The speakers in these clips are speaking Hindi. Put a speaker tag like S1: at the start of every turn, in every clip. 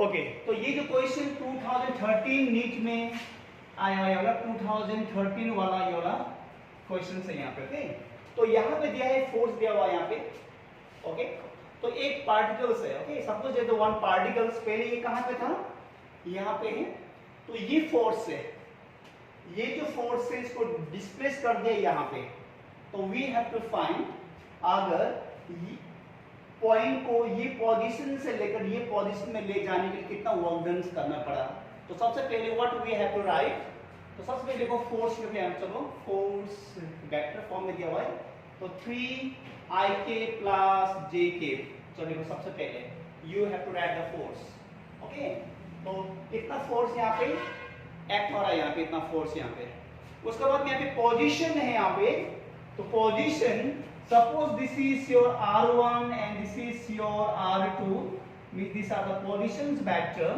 S1: ओके, तो ये जो क्वेश्चन 2013 नीट में आया होगा, 2013 वाला ये वाला क्वेश्चन है यहाँ पे। ओके, तो यहाँ पे दिया है फोर्स दिया हुआ यहाँ पे। ओके, तो एक पार्टिकल्स है। ओके, सपोज ये तो वन पार्टिकल्स पहले ये कहाँ पे था, यहाँ पे है। तो ये फोर्स है, ये जो फोर्स है इसको डिस्प्लेस कर दिया यहाँ पे। तो वी हैव टू फाइंड अगर पॉइंट को ये पोजीशन से लेकर ये पोजीशन में ले जाने के लिए कितना वर्क डन करना पड़ा। तो सबसे पहले what we have to write, तो सबसे पहले देखो फोर्स लिखते हैं। चलो फोर्स वेक्टर फॉर्म में दिया हुआ है, तो 3ik प्लस jk। चलो देखो सबसे पहले you have to write the force. Okay, तो इतना फोर्स यहाँ पे एक्ट हो रहा है, यहाँ पे इतना फोर्स यहाँ पे। उसके बाद यहाँ पे पोजीशन है यहाँ पे, तो position suppose this is your r1 and this is your r2, means these are the positions vector,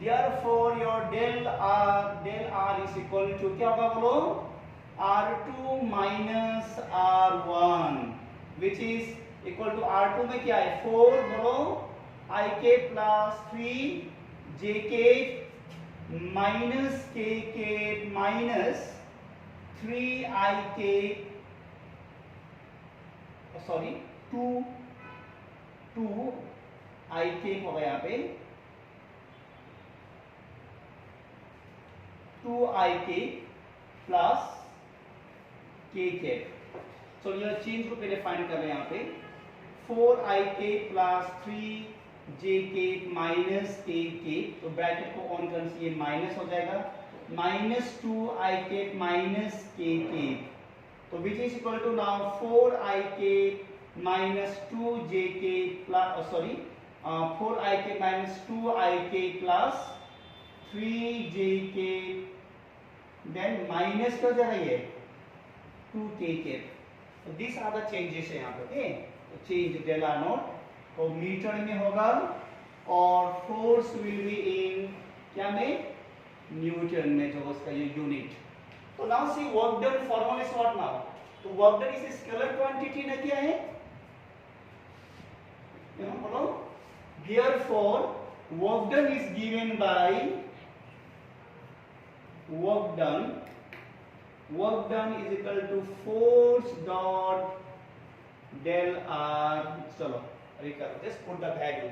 S1: therefore your del r is equal to क्या होगा बोलो, r2 minus r1 which is equal to r2 में क्या है 4 बोलो ik plus 3 jk minus kk minus 3ik sorry 2ik होगा यहाँ पे 2ik प्लस kk। चलो ये चेंज को पहले फाइंड कर रहे हैं यहाँ पे 4ik plus 3jk minus kk। तो ब्रैकेट को ऑन करने से ये माइनस हो जाएगा, माइनस 2ik माइनस kk, तो which is equal to now 4ik minus 2jk plus sorry 4ik minus 2ik plus 3jk then minus क्या हो जाएगा ये 2kk। तो दिस आर द चेंजेस है यहाँ पे। ओके, तो चेंज डेल आर नॉट तो मीटर में होगा और फोर्स विल बी इन क्या में न्यूटन में, जो उसका ये यूनिट। तो now see work done formula is what now, तो work done is scalar quantity ना क्या है, बोलो therefore work done is given by work done is equal to force dot del r। चलो अभी करो, जस्ट पुट द वैल्यू।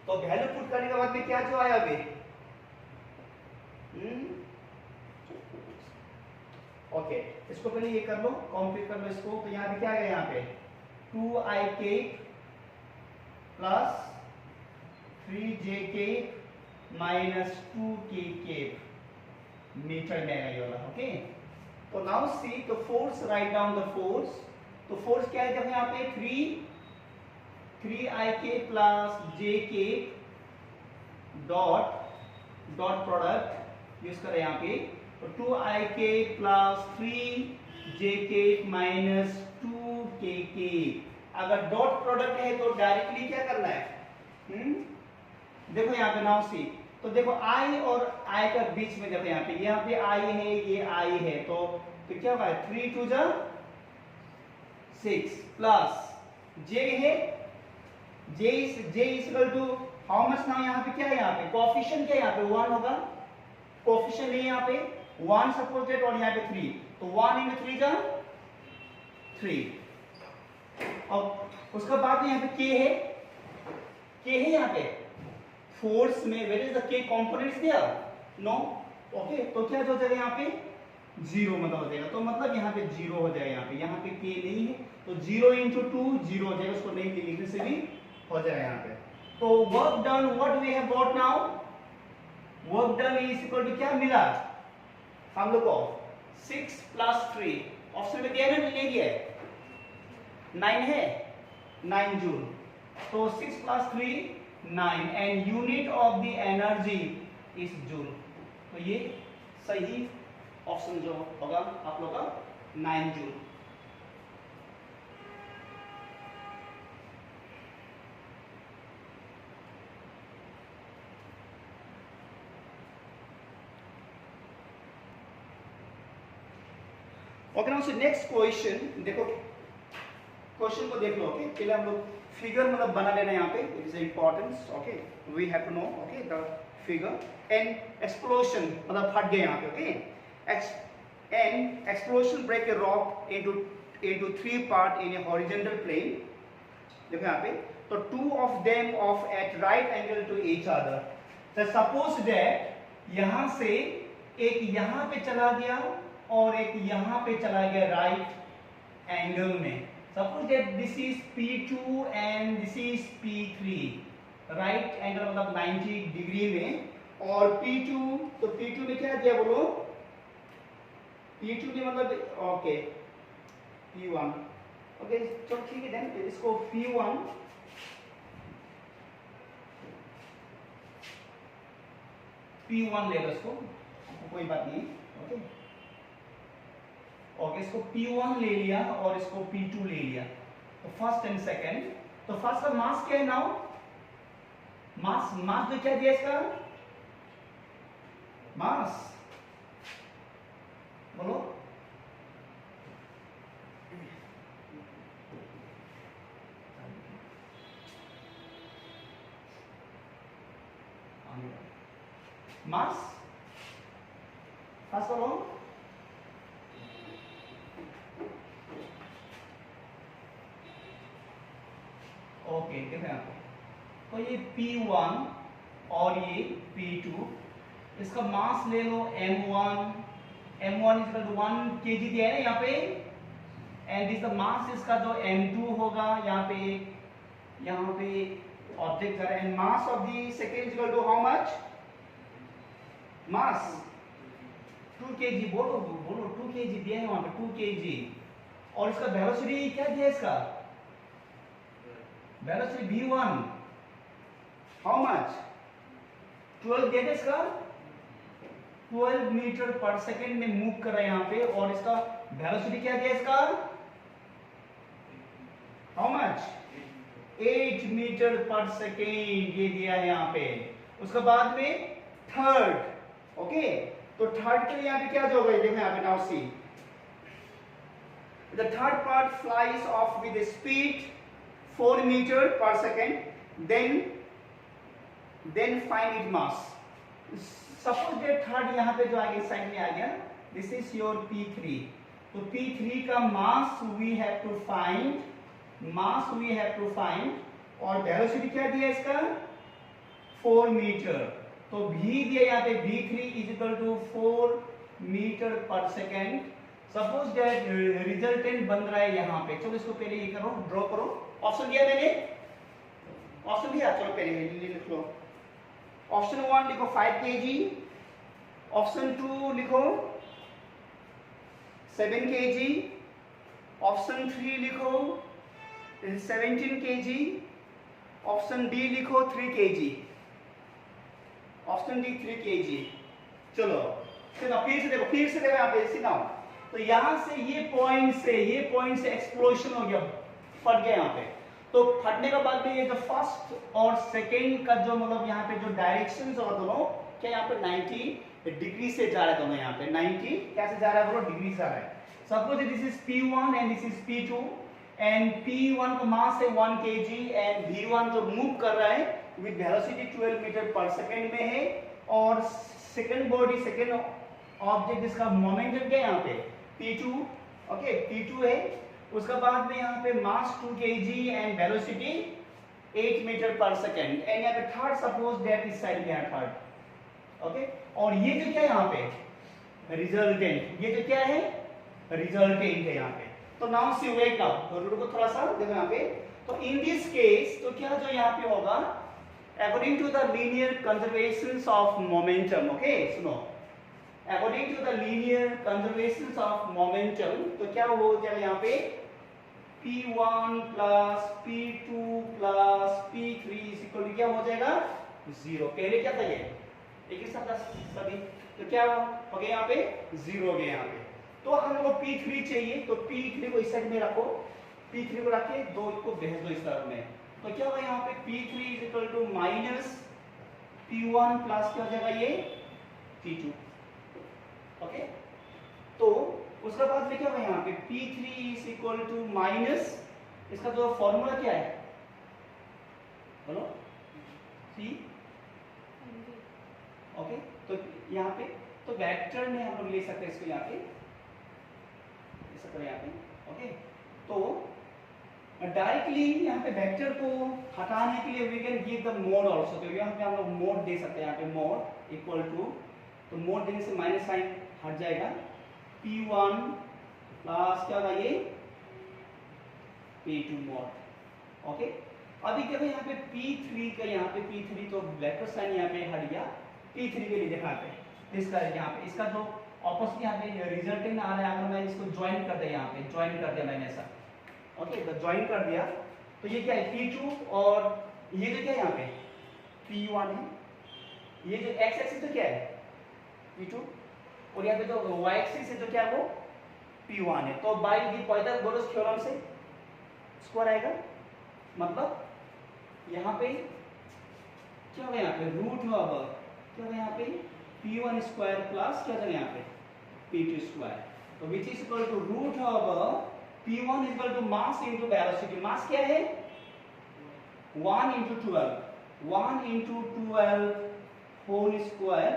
S1: तो वैल्यू पुट करने के बाद में क्या जो आया अभी ओके, इसको पहले ये कर लो, कंप्लीट कर लो इसको। तो यहाँ पे क्या है, यहाँ पे 2ik plus 3jk minus 2kk metre में है ये वाला। ओके, तो नाउ सी तो force, write down the force. तो फोर्स क्या है जब यहाँ पे 3ik plus jk dot product use करें यहाँ पे, तो 2ik plus 3jk minus 2kk। अगर डॉट प्रोडक्ट है तो डायरेक्टली क्या करना है, देखो यहाँ पे नाउ सी, तो देखो i और i का बीच में देखो यहाँ पे i है, ये i है, तो क्या होगा 3 2 जा 6 प्लस j है, j is equal to how much now, यहाँ पे क्या है, यहाँ पे कोएफिशिएंट क्या है, यहाँ पे 1 होगा, कोएफिशिएंट नहीं है यहाँ पे 1 सपोर्टेड और यहाँ पे 3, तो 1 into 3 जा 3। और उसके बाद यहाँ पे k है यहाँ पे फोर्स में, where is the k components there no. Okay, तो क्या हो जाएगा यहाँ पे 0 मतलब हो जाएगा, तो मतलब यहाँ पे 0 हो जाएगा, यहाँ पे k नहीं है, तो 0 into 2 0 हो जाएगा, उसको नहीं लिखने से भी हो जाएगा यहाँ पे। तो work done what we have got now, work done is equal to क्या मिला हम लोग को 6 प्लस 3, ऑप्शन में दिया है ना, ले दिया है 9 है, 9 जूल। तो 6 plus 3 9 and unit of the energy is joule. तो ये सही ऑप्शन जो होगा आप लोग का 9 joule. Okay, now next question देखो, क्वेश्चन को देख लो। ओके, पहले हम लोग फिगर मतलब बना लेना यहाँ पे, it is importance, okay, we have to know, okay, the figure. And explosion मतलब फट गए यहाँ पे, okay. And explosion break a rock into 3 part in a horizontal plane. देखो यहाँ पे, तो 2 of them of at right angle to each other. तो सपोज दैट यहां से एक यहां पे चला गया और एक यहां पे चला गया राइट एंगल में। Suppose that this is P2 and this is P3, right angle मतलब 90 डिग्री में। और P2, तो P2 में क्या दिया बोलो, P2 में मतलब ओके P1, ओके चलो ठीक है, देन इसको P1 ले लो, इसको कोई बात नहीं, ओके ओके, इसको P1 ले लिया और इसको P2 ले लिया, तो फर्स्ट एंड सेकंड। तो फर्स्ट का मास क्या है नाउ, मास जो क्या दिया इसका, मास बोलो, मास पास करो, ओके देखो यहाँ पे, तो ये P1 और ये P2, इसका मास ले लो M1 इज 1 kg दिया है यहाँ पे, एंड दिस द मास इसका जो M2 होगा, यहाँ पे ऑब्जेक्ट जा रहा है, and mass of the second is equal to how much, mass 2 kg, बोलो 2 kg दिया है वहां पे, 2 kg। और इसका वेलोसिटी क्या दिया है, इसका वेलोसिटी v1 हाउ मच, 12 दिया है इसका, 12 मीटर पर सेकंड में मूव कर रहा है यहाँ पे। और इसका वेलोसिटी क्या दिया इसका, how much, 8 metre per second ये दिया है यहाँ पे। उसके बाद में थर्ड, ओके, तो थर्ड के लिए यहाँ पे क्या जो होगा, देखो यहाँ पे, now see the third part flies off with speed 4 metre per second, then find it mass. Suppose that third यहाँ पे जो आगे साइड में आ गया, दिस इज योर P3, तो P3 का mass we have to find, और वेलोसिटी क्या दिया इसका, 4 मीटर, तो v दिया यहाँ पे v3 is equal to 4 metre per second. Suppose that resultant बन रहा है यहाँ पे, चलो इसको पहले ये करो, ड्रॉ करो, ऑप्शन दिया मैंने, ऑप्शन दिया, चलो पहले लिख लो। ऑप्शन 1 लिखो 5 kg, ऑप्शन 2 लिखो 7 kg, ऑप्शन 3 लिखो 17 kg, ऑप्शन डी लिखो 3 kg, ऑप्शन डी 3 kg। चलो फिर से देखो यहाँ पे सिनाओ, तो यहां से ये पॉइंट से एक्सप्लोशन हो गया, फट गया यहाँ पे। तो फटने के बाद में ये जो फर्स्ट और सेकेंड का जो मतलब यहाँ पे जो डायरेक्शन होगा दोनों, क्या यहाँ पे 90 डिग्री से जा रहा है दोनों, यहाँ पे 90 कैसे जा रहा है बोलो, डिग्री से जा रहा है। Suppose this is P1 and this is P2, and P1 का मास है 1 kg, एंड V1 जो मूव कर रहा है with velocity 12 metre per second में है, और सेकेंड बॉडी, सेकेंड ऑब्जेक्ट, इसका मोमेंटम क्या है यहाँ पे P2, ओके P2 है। उसका बाद में यहाँ पे मास 2 kg and velocity 8 metre per second, and यहाँ पे थर्ड, सपोज दैट इस साइड में थर्ड, ओके। और ये जो क्या है यहाँ पे रिजल्टेंट, ये जो क्या है रिजल्टेंट है यहाँ पे। तो नाउ सी वेट, नाउ रुको थोड़ा सा देखो यहाँ पे, तो इन दिस केस तो क्या जो यहाँ पे होगा, according to the linear conservation of momentum, okay सुनो, according to the linear conservation of momentum, तो क्या हो जाएगा यहाँ पे P1 plus P2 plus P3 is equal to क्या हो जाएगा 0। पहले क्या था ये एक ही साथ सभी, तो क्या हो गया यहाँ पे 0 हो गया यहाँ पे। तो हमको P3 चाहिए, तो P3 को इस साइड में रखो, P3 को रख के दो को भेज दो इस तरफ में, तो क्या होगा यहाँ पे P3 is equal to minus P1 plus क्या हो जाएगा ये P2, ओके। तो उसके बाद में क्या होगा यहाँ पे P3 is equal to minus, इसका जो फॉर्मूला क्या है बोलो सी। ओके, तो यहाँ पे तो वेक्टर में हम लोग ले सकते हैं इसको, यहाँ पे ले सकते हैं यहाँ पे। ओके, तो डायरेक्टली यहाँ पे वेक्टर को हटाने के लिए we can give the mode also. तो यहाँ पे हम लोग मोड दे सकते हैं, यहाँ पे मोड इक्वल टू, तो मोड देने से माइनस साइन हट जाएगा, P1 प्लस क्या होगा ये P2 मोड। ओके, अभी देखो यहाँ पे P3 का, यहाँ पे P3 तो वेक्टर साइन यहाँ पे हट गया, P3 के लिए दिखाते हैं इसका, यहाँ पे इसका जो ऑपोजिट यहाँ पे रिजल्टेंट आ रहा है, अगर मैं इसको ज्वाइन कर दिया, यहाँ पे ज्वाइन कर दिया मैंने ऐसा। ओके, तो ज्वाइन कर दिया तो ये क्या है P2, और ये जो क्या है यहाँ पे P1 है, ये जो x एक्सिस तो क्या है P2, और यहाँ पे जो y एक्सिस है तो क्या है वो P1 है। तो बाय द पाइथागोरस थ्योरम से स्क्वायर आएगा, मतलब यहाँ पे क्या होगा, यहाँ पे रूट होगा, क्या होगा यहाँ पे P1 स्क्वायर प्लस क्या होगा यहाँ पे P2 स्क्वायर, तो which is equal to root of P1 is equal to mass into velocity। Mass क्या है 1 into 12, 1 into 12 whole square,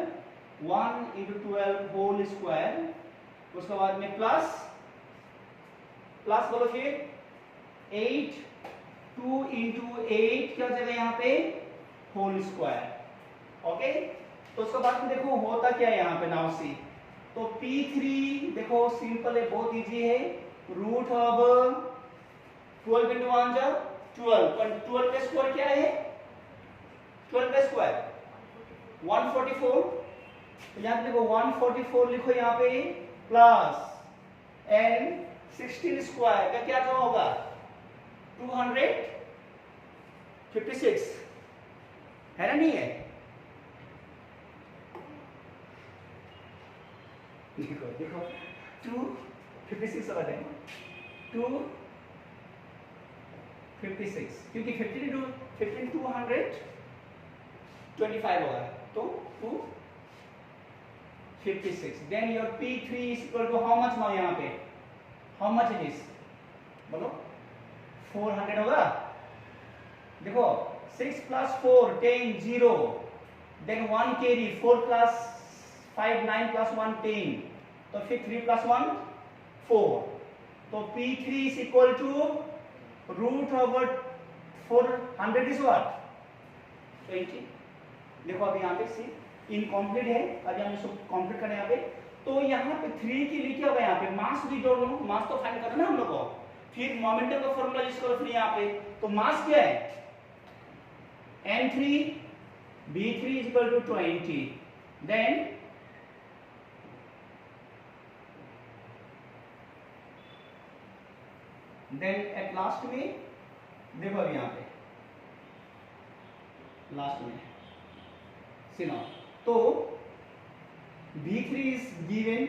S1: 1 into 12 whole square, उसके बाद में प्लस प्लस बोलो फिर 8, 2 into 8 क्या हो जाएगा यहाँ पे होल स्क्वायर। ओके, तो उसके बाद में देखो होता क्या है यहाँ पे नाउ सी, तो P3 देखो सिंपल है, बहुत इजी है, रूट ऑफ 12 into 1 जा 12, पर 12 का स्क्वायर क्या है 12 का स्क्वायर 144, तो यहाँ पे देखो 144 लिखो यहाँ पे, प्लस एंड 16 स्क्वायर का क्या जो होगा 256 है ना, नहीं है, देखो देखो 256 होगा, 256 क्योंकि 15 into 15 225 होगा, तो 256। Then your P3 is equal to how much now, यहाँ पे how much it is बोलो 400 होगा, देखो 6 plus 4 10 0, then 1 carry 4 plus 5 9 plus 1 10, तो फिर 3 plus 1 4, तो P3 is equal to root over 400 is what 20। देखो अभी यहाँ पे सी इनकम्प्लीट है, अभी हम इसको कंप्लीट करें यहाँ पे, तो यहाँ पे 3 के लिए क्या होगा, यहाँ पे मास भी जोड़ लो, मास तो फाइंड करना है हम लोग को, फिर मोमेंटम का फॉर्मूला यूज करो फिर यहाँ पे, तो मास क्या है M3 B3 is equal to 20, then at last में देखो अभी यहाँ पे लास्ट में सुनो, तो B3 is given,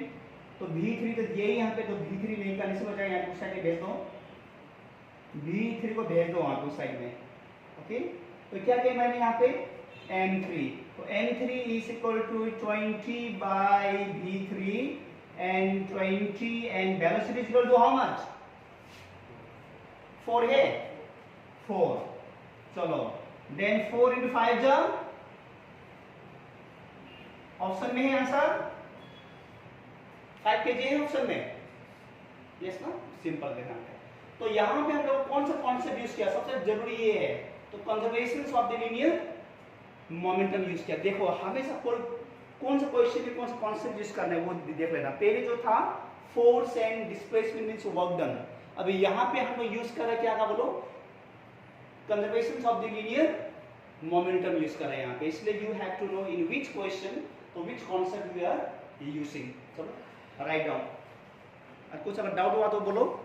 S1: तो B3 तो दिया ही यहाँ पे, तो B3 नहीं करने से बजाय यहाँ उस साइड में भेज दो, B3 को भेज दो वहां उस साइड में। ओके, तो क्या किया मैंने यहाँ पे M3, तो M3 is equal to 20 by B3 and 20 and velocity is equal to how much 4 है 4, चलो देन 4 into 5 जा ऑप्शन में है आंसर 5 kg है ऑप्शन में, यस ना, सिंपल देखना है। तो यहां पे हम लोग कौन सा कॉन्सेप्ट यूज किया, सबसे जरूरी ये है, तो conservation of the linear momentum use किया। देखो हमेशा कौन सा क्वेश्चन में कौन सा कॉन्सेप्ट यूज करना है वो देख लेना। पहले जो था force and displacement means work done, अभी यहाँ पे हम लोग यूज कर रहे हैं क्या था बोलो, conservation of the linear momentum use कर रहे हैं यहाँ पे, इसलिए you have to know in which question तो which concept we are using. चलो राइट डाउन, कुछ अगर डाउट हुआ तो बोलो।